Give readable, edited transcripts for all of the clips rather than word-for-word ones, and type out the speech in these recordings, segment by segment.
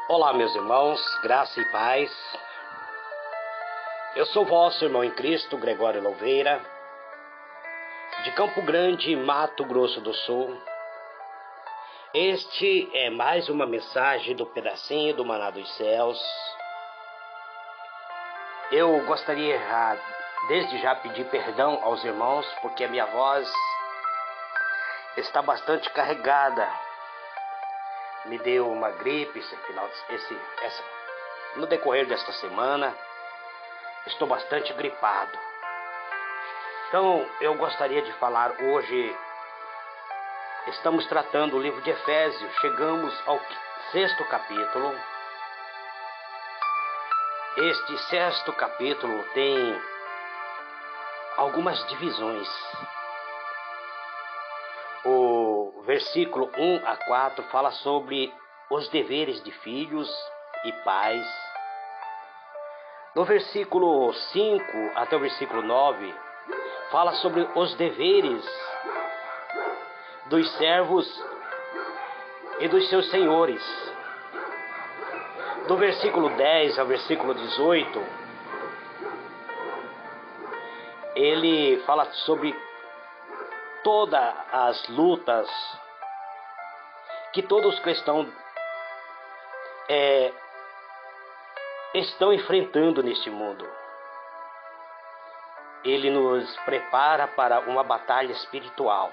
Olá, meus irmãos, graça e paz. Eu sou vosso irmão em Cristo, Gregório Louveira, de Campo Grande, Mato Grosso do Sul. Este é mais uma mensagem do pedacinho do Maná dos Céus. Eu gostaria desde já pedir perdão aos irmãos, porque a minha voz está bastante carregada. Me deu uma gripe no decorrer desta semana. Estou bastante gripado. Então, eu gostaria de falar hoje. Estamos tratando o livro de Efésios. Chegamos ao 6º capítulo. Este 6º capítulo tem algumas divisões. O versículo 1 a 4 fala sobre os deveres de filhos e pais. No versículo 5 até o versículo 9, fala sobre os deveres dos servos e dos seus senhores. Do versículo 10 ao versículo 18, ele fala sobre todas as lutas que todos os cristãos estão enfrentando neste mundo. Ele nos prepara para uma batalha espiritual.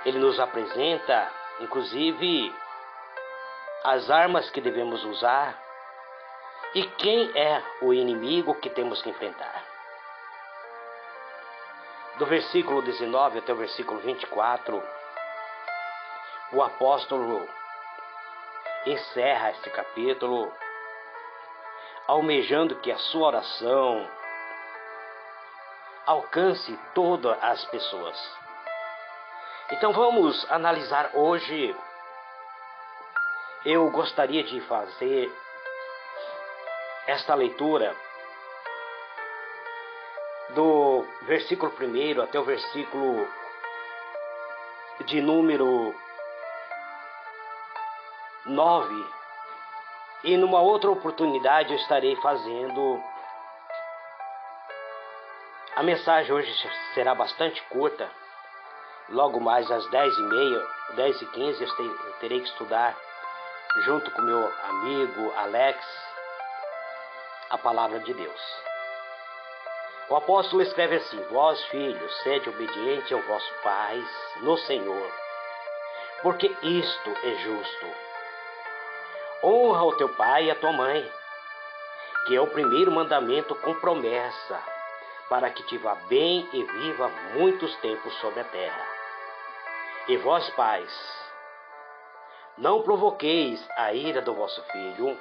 Ele nos apresenta, inclusive, as armas que devemos usar e quem é o inimigo que temos que enfrentar. Do versículo 19 até o versículo 24, o apóstolo encerra este capítulo almejando que a sua oração alcance todas as pessoas. Então vamos analisar hoje. Eu gostaria de fazer esta leitura do versículo 1 até o versículo de número 9. E numa outra oportunidade eu estarei fazendo. A mensagem hoje será bastante curta. Logo mais às 10h30, 10h15, eu terei que estudar junto com meu amigo Alex a palavra de Deus. O apóstolo escreve assim: Vós, filhos, sede obediente ao vosso Pai no Senhor, porque isto é justo. Honra o teu pai e a tua mãe, que é o primeiro mandamento com promessa, para que te vá bem e viva muitos tempos sobre a terra. E vós, pais, não provoqueis a ira do vosso filho,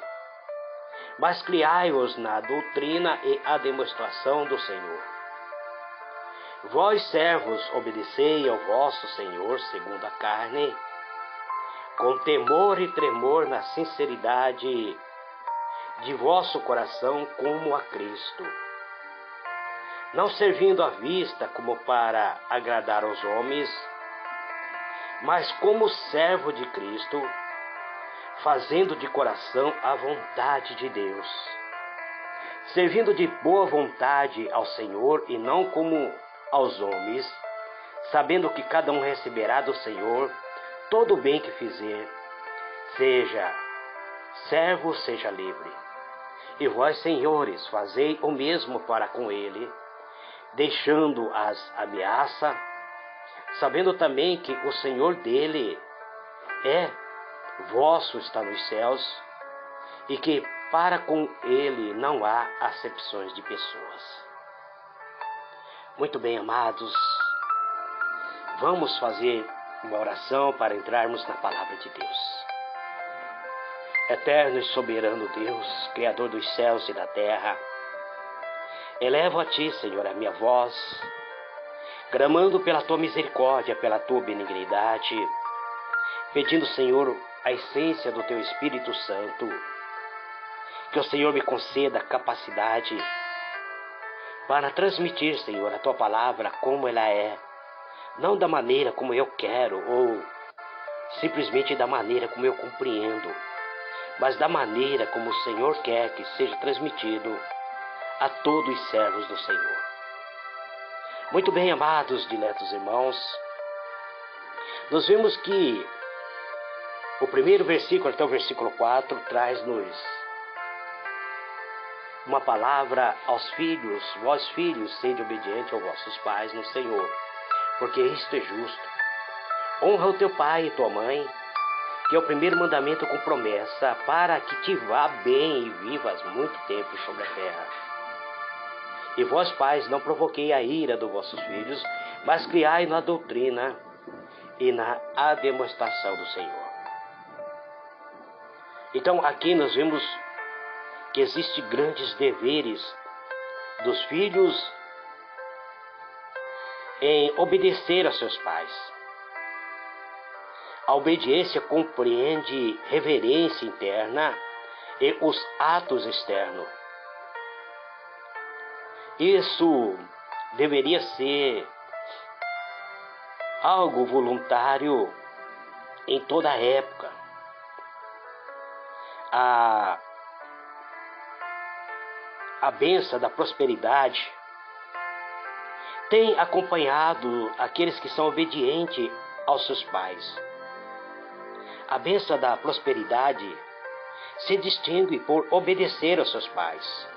mas criai-os na doutrina e a demonstração do Senhor. Vós, servos, obedecei ao vosso Senhor segundo a carne, com temor e tremor na sinceridade de vosso coração como a Cristo, não servindo à vista como para agradar aos homens, mas como servo de Cristo, fazendo de coração a vontade de Deus, servindo de boa vontade ao Senhor e não como aos homens, sabendo que cada um receberá do Senhor todo o bem que fizer, seja servo, seja livre. E vós, senhores, fazei o mesmo para com ele, deixando as ameaças, sabendo também que o Senhor dele vosso está nos céus, e que para com ele não há acepções de pessoas. Muito bem, amados, vamos fazer uma oração para entrarmos na palavra de Deus. Eterno e soberano Deus, Criador dos céus e da terra, elevo a Ti, Senhor, a minha voz, clamando pela Tua misericórdia, pela Tua benignidade, pedindo, Senhor, a essência do Teu Espírito Santo, que o Senhor me conceda capacidade para transmitir, Senhor, a Tua palavra como ela é, não da maneira como eu quero ou simplesmente da maneira como eu compreendo, mas da maneira como o Senhor quer que seja transmitido a todos os servos do Senhor. Muito bem, amados, diletos irmãos, nós vemos que o primeiro versículo até o versículo 4 traz-nos uma palavra aos filhos: vós filhos, sede obedientes aos vossos pais no Senhor, porque isto é justo. Honra o teu pai e tua mãe, que é o primeiro mandamento com promessa, para que te vá bem e vivas muito tempo sobre a terra. E vós, pais, não provoquei a ira dos vossos filhos, mas criai na doutrina e na ademoestação do Senhor. Então, aqui nós vemos que existem grandes deveres dos filhos em obedecer a seus pais. A obediência compreende reverência interna e os atos externos. Isso deveria ser algo voluntário em toda a época. A bênção da prosperidade tem acompanhado aqueles que são obedientes aos seus pais. A bênção da prosperidade se distingue por obedecer aos seus pais.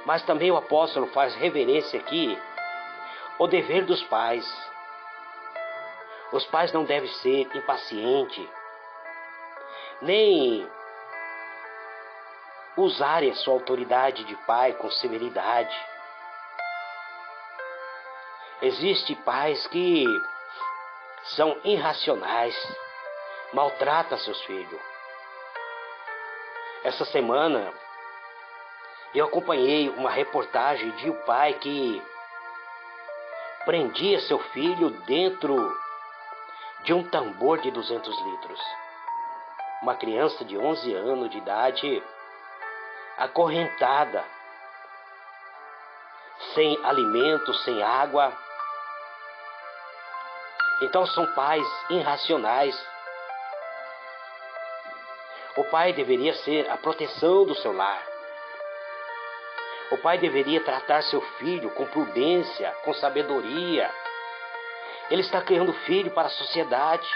Mas também o apóstolo faz reverência aqui ao dever dos pais. Os pais não devem ser impacientes, nem usarem a sua autoridade de pai com severidade. Existem pais que são irracionais, maltratam seus filhos. Essa semana eu acompanhei uma reportagem de um pai que prendia seu filho dentro de um tambor de 200 litros. Uma criança de 11 anos de idade, acorrentada, sem alimento, sem água. Então são pais irracionais. O pai deveria ser a proteção do seu lar. O pai deveria tratar seu filho com prudência, com sabedoria. Ele está criando filho para a sociedade.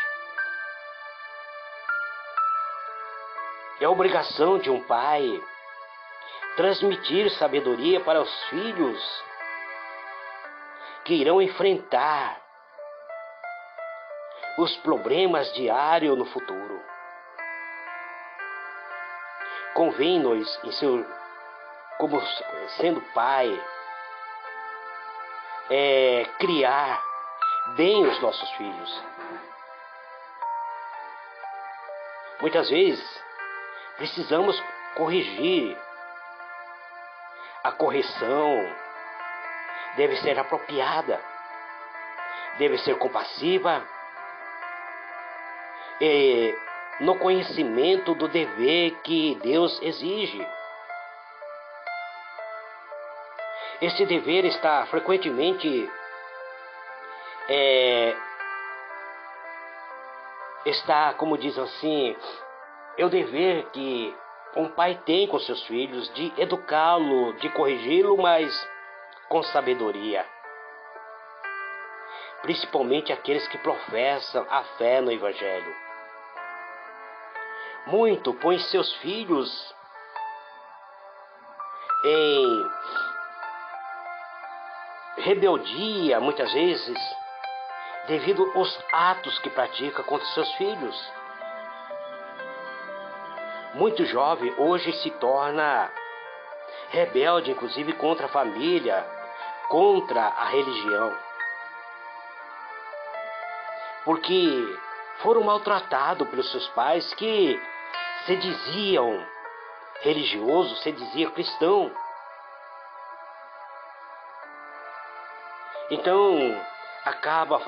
É a obrigação de um pai transmitir sabedoria para os filhos que irão enfrentar os problemas diários no futuro. Convém-nos, como sendo pai, criar bem os nossos filhos. Muitas vezes precisamos corrigir. A correção deve ser apropriada, deve ser compassiva e no conhecimento do dever que Deus exige. Esse dever está frequentemente como diz assim, é o dever que um pai tem com seus filhos de educá-lo, de corrigi-lo, mas com sabedoria. Principalmente aqueles que professam a fé no Evangelho. Muito põem seus filhos em rebeldia, muitas vezes, devido aos atos que pratica contra seus filhos. Muito jovem hoje se torna rebelde, inclusive contra a família, contra a religião. Porque foram maltratados pelos seus pais que se diziam religiosos, se diziam cristão. Então, acaba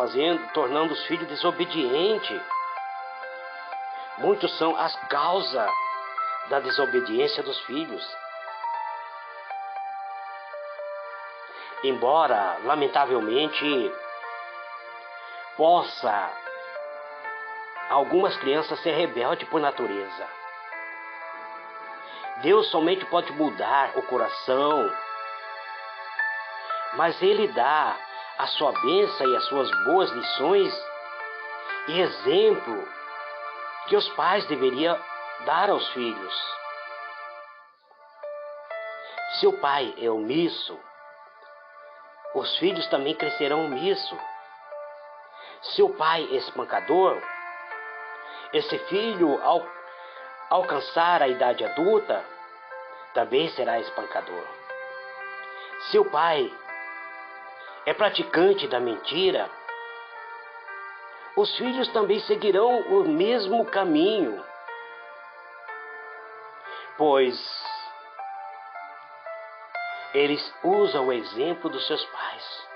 tornando os filhos desobedientes. Muitos são as causas da desobediência dos filhos. Embora, lamentavelmente, possa algumas crianças ser rebeldes por natureza. Deus somente pode mudar o coração, mas Ele dá a sua bênção e as suas boas lições e exemplo que os pais deveriam dar aos filhos. Se o pai é omisso, os filhos também crescerão omisso. Se o pai é espancador, esse filho, ao alcançar a idade adulta, também será espancador. Se o pai é praticante da mentira, os filhos também seguirão o mesmo caminho, pois eles usam o exemplo dos seus pais.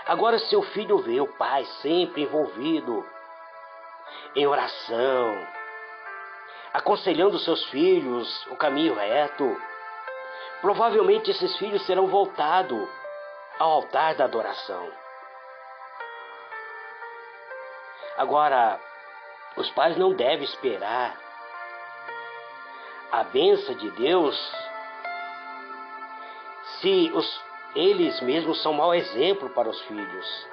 Agora, se o filho vê o pai sempre envolvido em oração, aconselhando seus filhos o caminho reto, provavelmente esses filhos serão voltados ao altar da adoração. Agora, os pais não devem esperar a bênção de Deus se eles mesmos são mau exemplo para os filhos.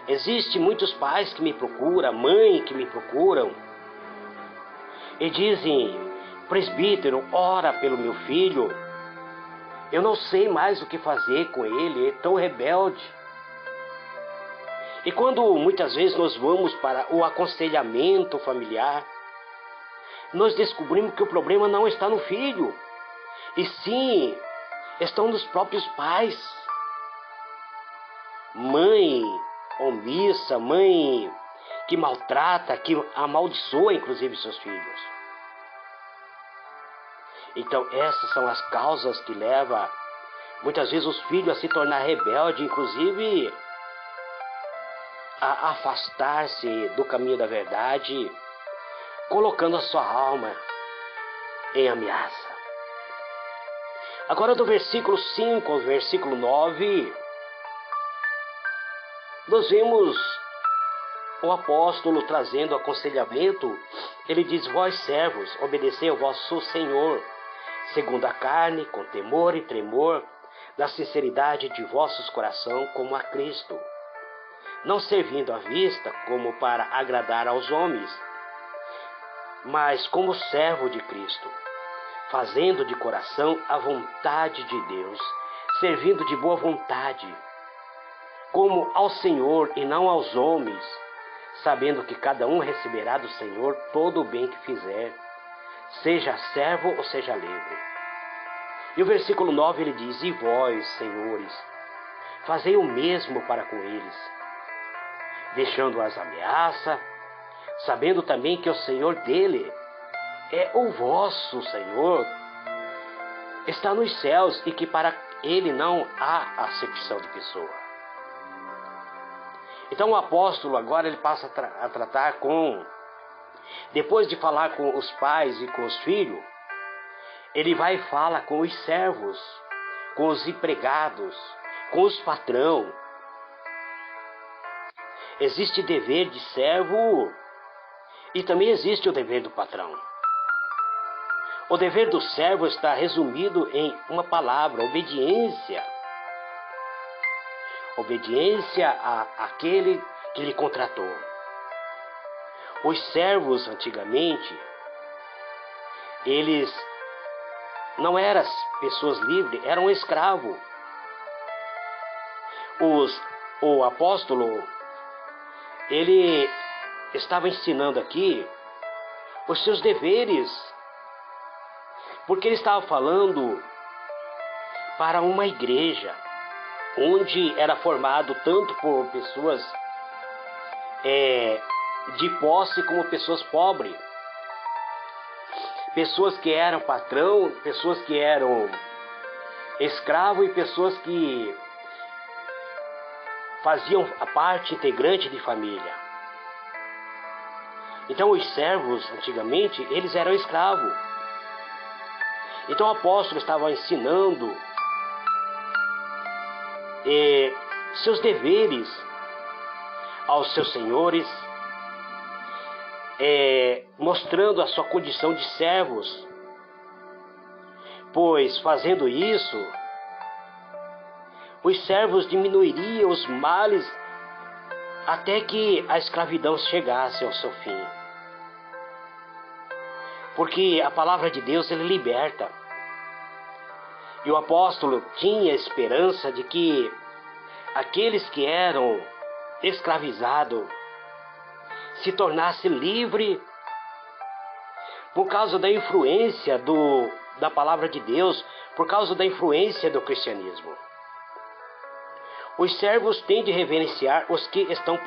Existem muitos pais que me procuram, mães que me procuram, e dizem: presbítero, ora pelo meu filho. Eu não sei mais o que fazer com ele, é tão rebelde. E quando muitas vezes nós vamos para o aconselhamento familiar, nós descobrimos que o problema não está no filho, e sim estão nos próprios pais. Mãe omissa, mãe que maltrata, que amaldiçoa inclusive seus filhos. Então essas são as causas que levam muitas vezes os filhos a se tornar rebeldes, inclusive a afastar-se do caminho da verdade, colocando a sua alma em ameaça. Agora do versículo 5 ao versículo 9, nós vemos o apóstolo trazendo aconselhamento. Ele diz: vós servos, obedecei ao vosso Senhor, segundo a carne, com temor e tremor, na sinceridade de vossos corações, como a Cristo, não servindo à vista como para agradar aos homens, mas como servo de Cristo, fazendo de coração a vontade de Deus, servindo de boa vontade, como ao Senhor e não aos homens, sabendo que cada um receberá do Senhor todo o bem que fizer, seja servo ou seja livre. E o versículo 9 ele diz: e vós, senhores, fazei o mesmo para com eles, deixando as ameaças, sabendo também que o Senhor dele é o vosso Senhor, está nos céus, e que para ele não há acepção de pessoa. Então o apóstolo agora ele passa a tratar depois de falar com os pais e com os filhos, ele vai e fala com os servos, com os empregados, com os patrão. Existe dever de servo e também existe o dever do patrão. O dever do servo está resumido em uma palavra: obediência. Obediência àquele que lhe contratou. Os servos, antigamente, eles não eram pessoas livres, eram escravos. O apóstolo, ele estava ensinando aqui os seus deveres, porque ele estava falando para uma igreja, onde era formado tanto por pessoas de posse como pessoas pobres. Pessoas que eram patrão, pessoas que eram escravo e pessoas que faziam a parte integrante de família. Então os servos, antigamente, eles eram escravos. Então o apóstolo estava ensinando seus deveres aos seus senhores, mostrando a sua condição de servos, pois fazendo isso, os servos diminuiriam os males até que a escravidão chegasse ao seu fim. Porque a palavra de Deus, ele liberta. E o apóstolo tinha esperança de que aqueles que eram escravizados se tornassem livres por causa da influência da palavra de Deus, por causa da influência do cristianismo. Os servos têm de reverenciar os que estão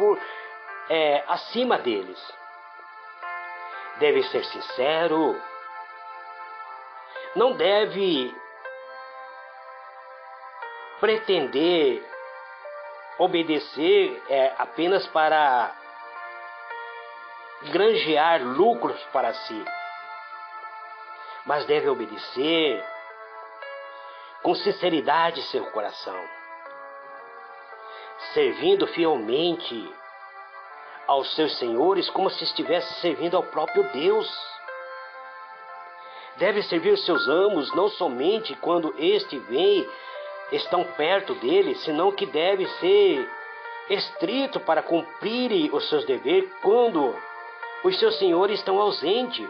acima deles. Deve ser sincero, não deve pretender obedecer apenas para granjear lucros para si, mas deve obedecer com sinceridade em seu coração, servindo fielmente aos seus senhores como se estivesse servindo ao próprio Deus. Deve servir os seus amos não somente quando estão perto dele, senão que deve ser estrito para cumprirem os seus deveres quando os seus senhores estão ausentes.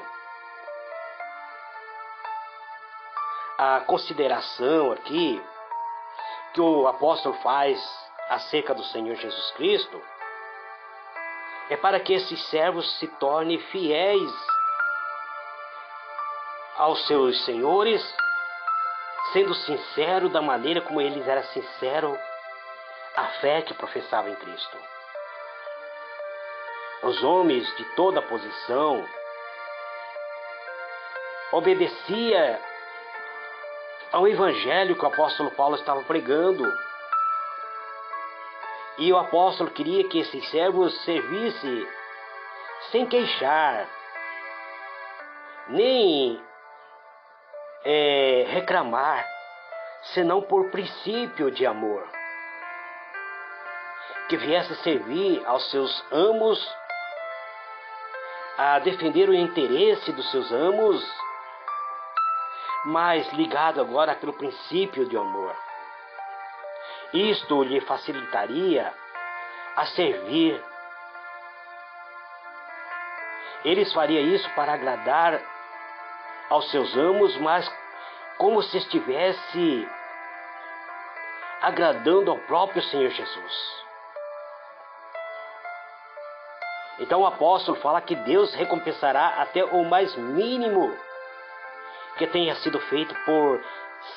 A consideração aqui que o apóstolo faz acerca do Senhor Jesus Cristo é para que esses servos se tornem fiéis aos seus senhores, sendo sincero da maneira como eles eram sinceros à fé que professavam em Cristo. Os homens de toda posição obedeciam ao evangelho que o apóstolo Paulo estava pregando. E o apóstolo queria que esses servos servissem sem queixar, nem reclamar, senão por princípio de amor. Que viesse servir aos seus amos, a defender o interesse dos seus amos, mas ligado agora pelo princípio de amor. Isto lhe facilitaria a servir. Eles fariam isso para agradar aos seus amos, mas como se estivesse agradando ao próprio Senhor Jesus. Então o apóstolo fala que Deus recompensará até o mais mínimo que tenha sido feito por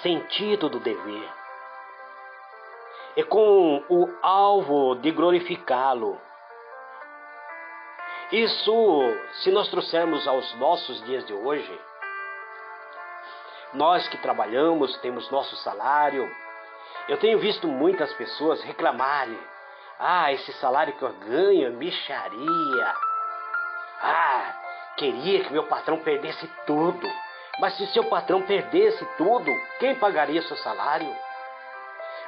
sentido do dever, e com o alvo de glorificá-lo. Isso, se nós trouxermos aos nossos dias de hoje, nós que trabalhamos, temos nosso salário. Eu tenho visto muitas pessoas reclamarem: esse salário que eu ganho é mixaria. Queria que meu patrão perdesse tudo. Mas se seu patrão perdesse tudo, quem pagaria seu salário?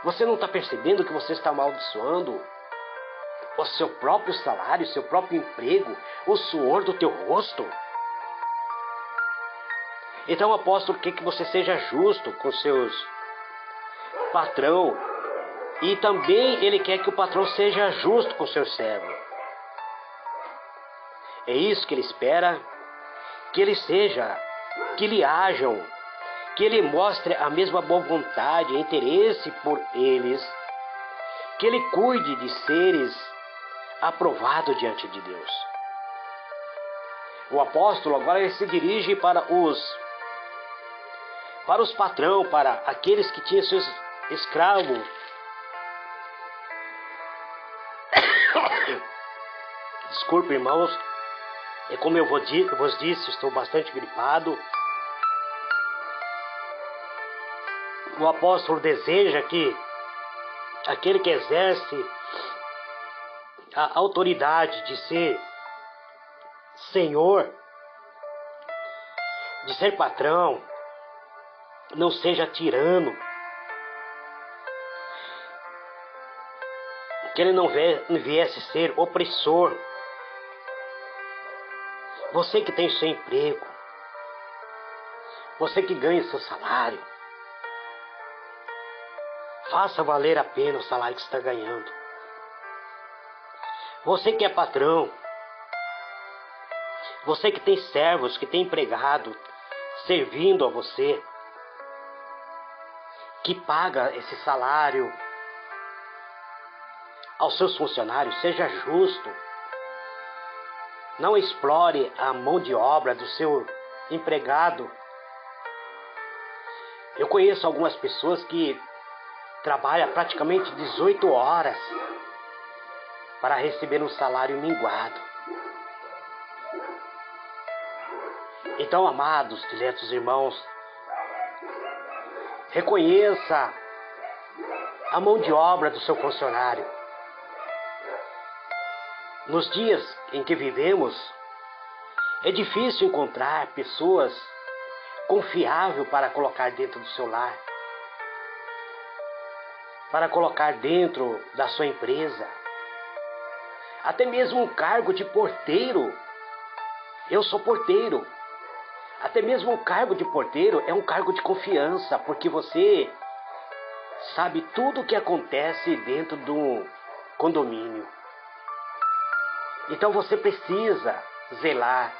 Você não está percebendo que você está amaldiçoando o seu próprio salário, o seu próprio emprego, o suor do teu rosto? Então o apóstolo quer que você seja justo com seus patrão, e também ele quer que o patrão seja justo com seu servo. É isso que ele espera, que ele seja, que lhe hajam, que ele mostre a mesma boa vontade e interesse por eles, que ele cuide de seres aprovados diante de Deus. O apóstolo agora ele se dirige para os patrão, para aqueles que tinham seus escravos. Desculpe, irmãos, é como eu vos disse, estou bastante gripado. O apóstolo deseja que aquele que exerce a autoridade de ser senhor, de ser patrão, não seja tirano, que ele não viesse ser opressor. Você que tem seu emprego, Você que ganha seu salário, faça valer a pena o salário que você está ganhando. Você que é patrão, você que tem servos, que tem empregado servindo a você, que paga esse salário aos seus funcionários, seja justo. Não explore a mão de obra do seu empregado. Eu conheço algumas pessoas que trabalham praticamente 18 horas para receber um salário minguado. Então, amados, diletos irmãos, reconheça a mão de obra do seu funcionário. Nos dias em que vivemos, é difícil encontrar pessoas confiáveis para colocar dentro do seu lar, para colocar dentro da sua empresa. Até mesmo um cargo de porteiro. Eu sou porteiro. Até mesmo um cargo de porteiro é um cargo de confiança, porque você sabe tudo o que acontece dentro do condomínio. Então você precisa zelar.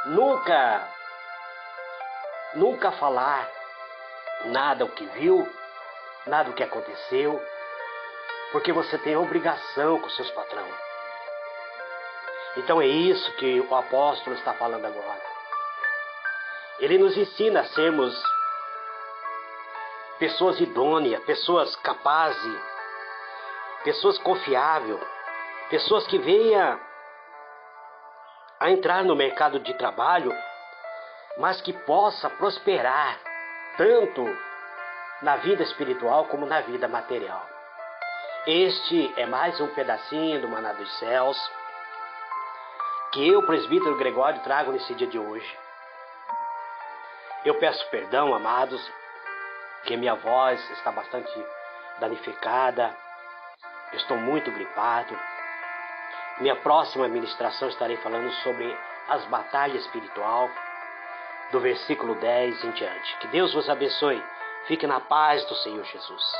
Nunca falar nada o que viu, nada o que aconteceu, porque você tem obrigação com seus patrões. Então é isso que o apóstolo está falando agora. Ele nos ensina a sermos pessoas idôneas, pessoas capazes, pessoas confiáveis, pessoas que venham a entrar no mercado de trabalho, mas que possa prosperar tanto na vida espiritual como na vida material. Este é mais um pedacinho do Maná dos Céus que eu, presbítero Gregório, trago nesse dia de hoje. Eu peço perdão, amados, que minha voz está bastante danificada. Eu estou muito gripado. Minha próxima ministração estarei falando sobre as batalhas espirituais, do versículo 10 em diante. Que Deus vos abençoe. Fique na paz do Senhor Jesus.